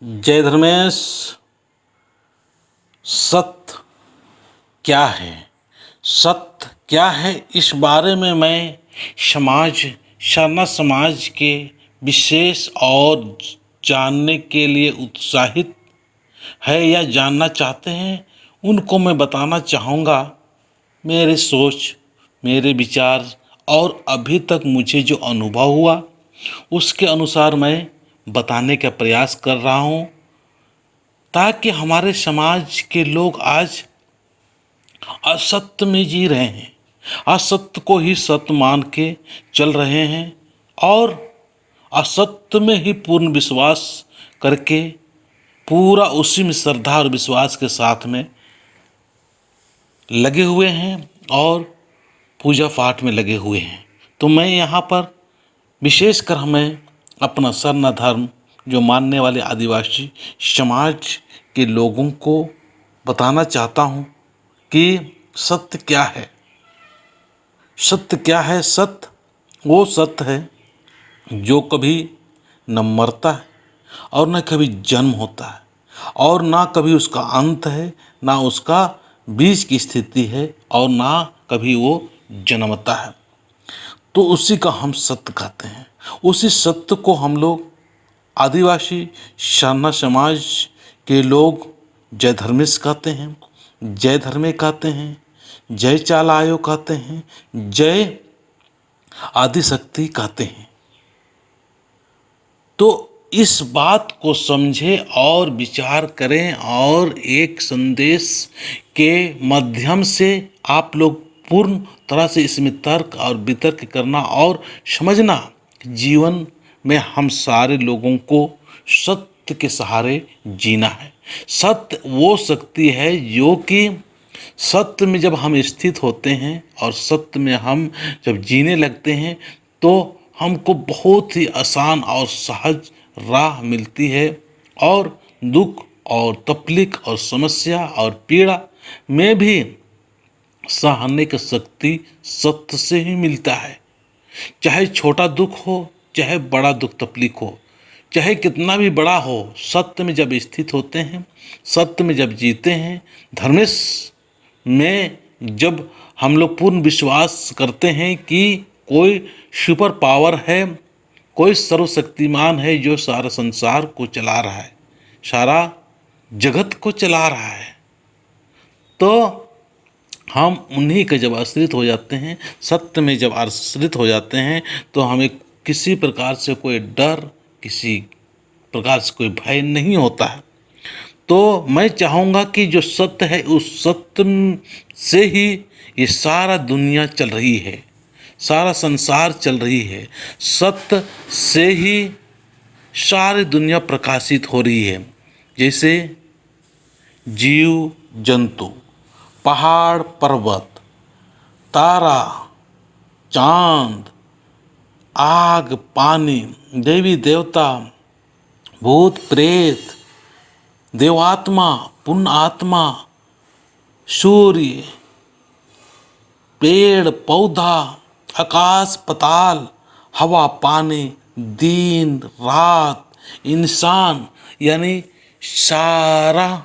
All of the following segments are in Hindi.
जय धर्मेश। सत्य क्या है? सत्य क्या है, इस बारे में मैं सरना समाज के विशेष और जानने के लिए उत्साहित है या जानना चाहते हैं, उनको मैं बताना चाहूँगा। मेरे सोच, मेरे विचार और अभी तक मुझे जो अनुभव हुआ उसके अनुसार मैं बताने का प्रयास कर रहा हूँ, ताकि हमारे समाज के लोग आज असत्य में जी रहे हैं, असत्य को ही सत्य मान के चल रहे हैं और असत्य में ही पूर्ण विश्वास करके पूरा उसी में श्रद्धा और विश्वास के साथ में लगे हुए हैं और पूजा पाठ में लगे हुए हैं। तो मैं यहाँ पर विशेषकर हमें अपना सरना धर्म जो मानने वाले आदिवासी समाज के लोगों को बताना चाहता हूँ कि सत्य क्या है। सत्य क्या है? सत्य वो सत्य है जो कभी न मरता है और न कभी जन्म होता है और ना कभी उसका अंत है, ना उसका बीच की स्थिति है और ना कभी वो जन्मता है। तो उसी का हम सत्य कहते हैं। उसी सत्य को हम लोग आदिवासी सरना समाज के लोग जय धर्मेश कहते हैं, जय धर्मे कहते हैं, जय चालायो कहते हैं, जय आदिशक्ति कहते हैं। तो इस बात को समझें और विचार करें और एक संदेश के माध्यम से आप लोग पूर्ण तरह से इसमें तर्क और वितर्क करना और समझना कि जीवन में हम सारे लोगों को सत्य के सहारे जीना है। सत्य वो शक्ति है जो कि सत्य में जब हम स्थित होते हैं और सत्य में हम जब जीने लगते हैं तो हमको बहुत ही आसान और सहज राह मिलती है और दुख और तकलीफ और समस्या और पीड़ा में भी सहने की शक्ति सत्य से ही मिलता है। चाहे छोटा दुख हो, चाहे बड़ा दुख तकलीफ हो, चाहे कितना भी बड़ा हो, सत्य में जब स्थित होते हैं, सत्य में जब जीते हैं, धर्मेश में जब हम लोग पूर्ण विश्वास करते हैं कि कोई सुपर पावर है, कोई सर्वशक्तिमान है जो सारा संसार को चला रहा है, सारा जगत को चला रहा है, तो हम उन्हीं के जब आश्रित हो जाते हैं, सत्य में जब आश्रित हो जाते हैं, तो हमें किसी प्रकार से कोई डर, किसी प्रकार से कोई भय नहीं होता है। तो मैं चाहूँगा कि जो सत्य है उस सत्य से ही ये सारा दुनिया चल रही है, सारा संसार चल रही है। सत्य से ही सारी दुनिया प्रकाशित हो रही है। जैसे जीव जंतु, पहाड़ पर्वत, तारा, चांद, आग, पानी, देवी देवता, भूत प्रेत, देवात्मा, पुण्य आत्मा, सूर्य, पेड़ पौधा, आकाश पताल, हवा पानी, दिन रात, इंसान, यानी सारा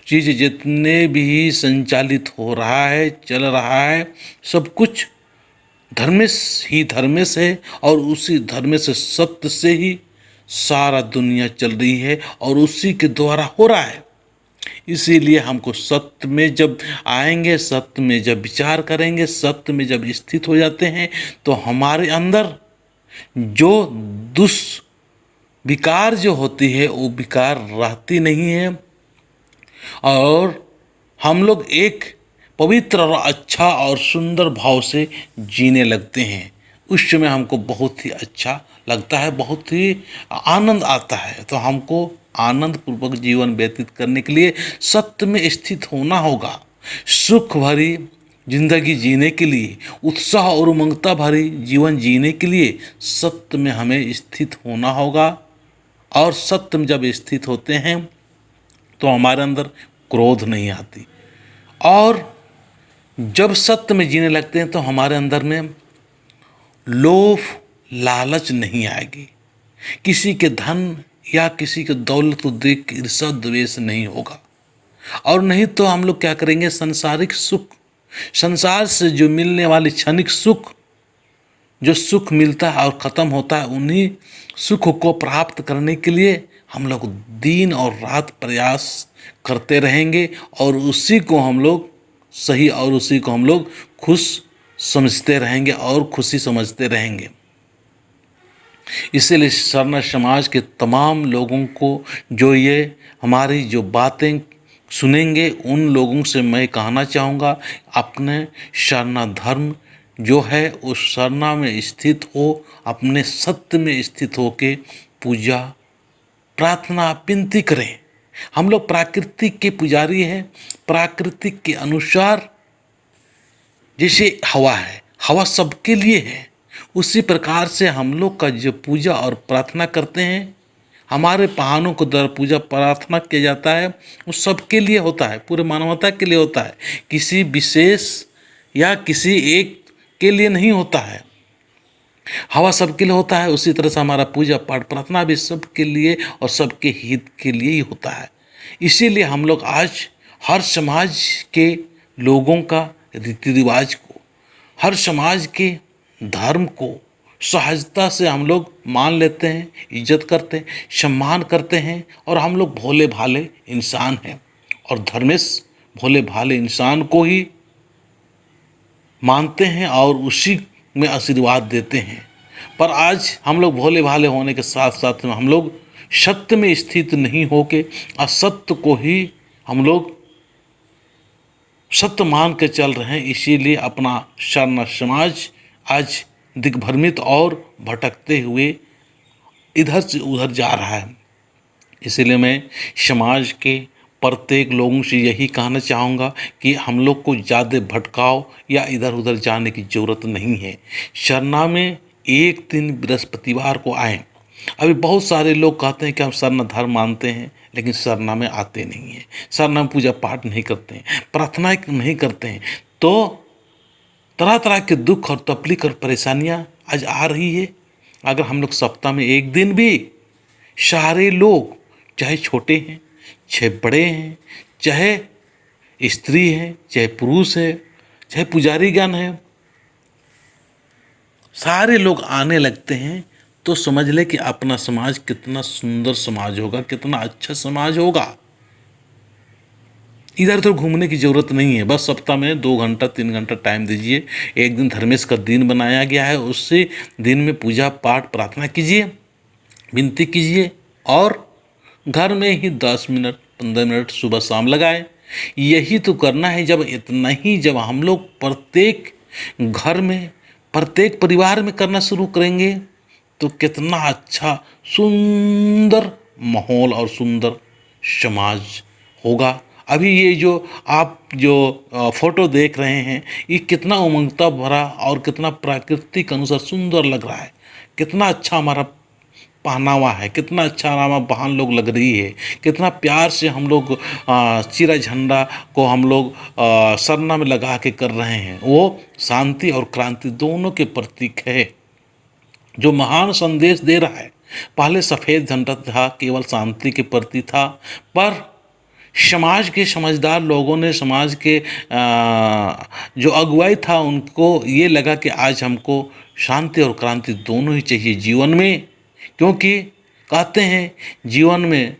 चीज़ जितने भी संचालित हो रहा है, चल रहा है, सब कुछ धर्मेश ही धर्मेश है और उसी धर्मेश सत्य से ही सारा दुनिया चल रही है और उसी के द्वारा हो रहा है। इसीलिए हमको सत्य में जब आएंगे, सत्य में जब विचार करेंगे, सत्य में जब स्थित हो जाते हैं, तो हमारे अंदर जो दुष्विकार जो होती है वो विकार रहती नहीं है और हम लोग एक पवित्र और अच्छा और सुंदर भाव से जीने लगते हैं। उस समय हमको बहुत ही अच्छा लगता है, बहुत ही आनंद आता है। तो हमको आनंद पूर्वक जीवन व्यतीत करने के लिए सत्य में स्थित होना होगा। सुख भरी जिंदगी जीने के लिए, उत्साह और उमंगता भरी जीवन जीने के लिए सत्य में हमें स्थित होना होगा। और सत्य में जब स्थित होते हैं तो हमारे अंदर क्रोध नहीं आती और जब सत्य में जीने लगते हैं तो हमारे अंदर में लोभ लालच नहीं आएगी। किसी के धन या किसी की दौलत को देख के ईर्ष्या द्वेष नहीं होगा। और नहीं तो हम लोग क्या करेंगे, संसारिक सुख, संसार से जो मिलने वाली क्षणिक सुख, जो सुख मिलता है और ख़त्म होता है, उन्हीं सुख को प्राप्त करने के लिए हम लोग दिन और रात प्रयास करते रहेंगे और उसी को हम लोग सही और उसी को हम लोग खुश समझते रहेंगे और खुशी समझते रहेंगे। इसीलिए सरना समाज के तमाम लोगों को जो ये हमारी जो बातें सुनेंगे, उन लोगों से मैं कहना चाहूँगा, अपने सरना धर्म जो है उस सरना में स्थित हो, अपने सत्य में स्थित हो के पूजा प्रार्थना विनती करें। हम लोग प्राकृतिक के पुजारी हैं। प्राकृतिक के अनुसार जैसे हवा है, हवा सबके लिए है, उसी प्रकार से हम लोग का जो पूजा और प्रार्थना करते हैं, हमारे वाहनों को द्वारा पूजा प्रार्थना किया जाता है, वो सबके लिए होता है, पूरे मानवता के लिए होता है, किसी विशेष या किसी एक के लिए नहीं होता है। हवा सबके लिए होता है, उसी तरह से हमारा पूजा पाठ प्रार्थना भी सबके लिए और सबके हित के लिए ही होता है। इसीलिए हम लोग आज हर समाज के लोगों का रीति रिवाज को, हर समाज के धर्म को सहजता से हम लोग मान लेते हैं, इज्जत करते हैं, सम्मान करते हैं, और हम लोग भोले भाले इंसान हैं और धर्मेश भोले भाले इंसान को ही मानते हैं और उसी में आशीर्वाद देते हैं। पर आज हम लोग भोले भाले होने के साथ साथ में हम लोग सत्य में स्थित नहीं होके असत्य को ही हम लोग सत्य मान के चल रहे हैं। इसीलिए अपना सरना समाज आज दिग्भ्रमित और भटकते हुए इधर से उधर जा रहा है। इसीलिए मैं समाज के प्रत्येक लोगों से यही कहना चाहूँगा कि हम लोग को ज़्यादा भटकाव या इधर उधर जाने की ज़रूरत नहीं है। सरना में एक दिन बृहस्पतिवार को आएँ। अभी बहुत सारे लोग कहते हैं कि हम सरना धर्म मानते हैं, लेकिन सरना में आते नहीं हैं, सरना में पूजा पाठ नहीं करते हैं, प्रार्थना नहीं करते हैं, तो तरह तरह के दुख और तकलीफ और परेशानियाँ आज आ रही है। अगर हम लोग सप्ताह में एक दिन भी सारे लोग, चाहे छोटे हैं चाहे बड़े हैं, चाहे स्त्री हैं चाहे पुरुष है, चाहे पुजारीगण है, सारे लोग आने लगते हैं, तो समझ ले कि अपना समाज कितना सुंदर समाज होगा, कितना अच्छा समाज होगा। इधर उधर घूमने की ज़रूरत नहीं है। बस सप्ताह में 2 घंटा 3 घंटा टाइम दीजिए। एक दिन धर्मेश का दिन बनाया गया है, उससे दिन में पूजा पाठ प्रार्थना कीजिए, विनती कीजिए, और घर में ही 10 मिनट 15 मिनट सुबह शाम लगाएं। यही तो करना है। जब इतना ही जब हम लोग प्रत्येक घर में, प्रत्येक परिवार में करना शुरू करेंगे, तो कितना अच्छा सुंदर माहौल और सुंदर समाज होगा। अभी ये जो आप जो फोटो देख रहे हैं, ये कितना उमंगता भरा और कितना प्राकृतिक अनुसार सुंदर लग रहा है। कितना अच्छा हमारा पहनावा है, कितना अच्छा हमारा बहन लोग लग रही है, कितना प्यार से हम लोग चिरा झंडा को हम लोग सरना में लगा के कर रहे हैं। वो शांति और क्रांति दोनों के प्रतीक है, जो महान संदेश दे रहा है। पहले सफ़ेद झंडा था, केवल शांति के प्रति था, पर समाज के समझदार लोगों ने, समाज के जो अगुवाई था, उनको ये लगा कि आज हमको शांति और क्रांति दोनों ही चाहिए जीवन में। क्योंकि कहते हैं जीवन में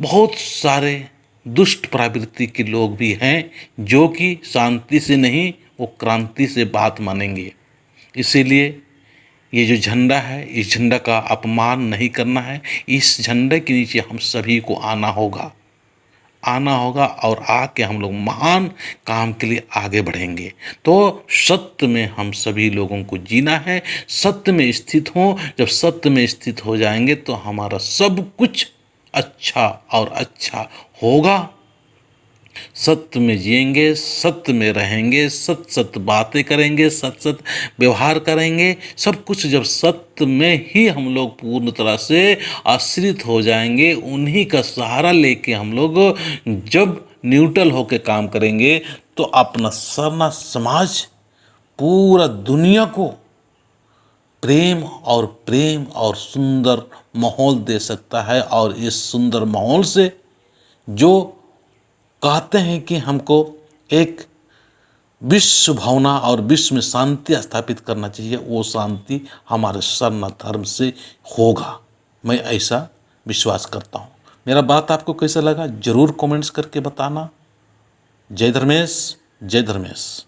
बहुत सारे दुष्ट प्रवृत्ति के लोग भी हैं, जो कि शांति से नहीं, वो क्रांति से बात मानेंगे। इसीलिए ये जो झंडा है, इस झंडा का अपमान नहीं करना है। इस झंडे के नीचे हम सभी को आना होगा और आके हम लोग महान काम के लिए आगे बढ़ेंगे। तो सत्य में हम सभी लोगों को जीना है, सत्य में स्थित हों। जब सत्य में स्थित हो जाएंगे तो हमारा सब कुछ अच्छा और अच्छा होगा। सत्य में जिएंगे, सत्य में रहेंगे, सत्य सत्य बातें करेंगे, सत्य सत्य व्यवहार करेंगे। सब कुछ जब सत्य में ही हम लोग पूर्ण तरह से आश्रित हो जाएंगे, उन्हीं का सहारा लेके हम लोग जब न्यूट्रल होकर काम करेंगे, तो अपना सरना समाज पूरा दुनिया को प्रेम और सुंदर माहौल दे सकता है। और इस सुंदर माहौल से जो कहते हैं कि हमको एक विश्व भावना और विश्व में शांति स्थापित करना चाहिए, वो शांति हमारे सनातन धर्म से होगा। मैं ऐसा विश्वास करता हूँ। मेरा बात आपको कैसा लगा जरूर कमेंट्स करके बताना। जय धर्मेश, जय धर्मेश।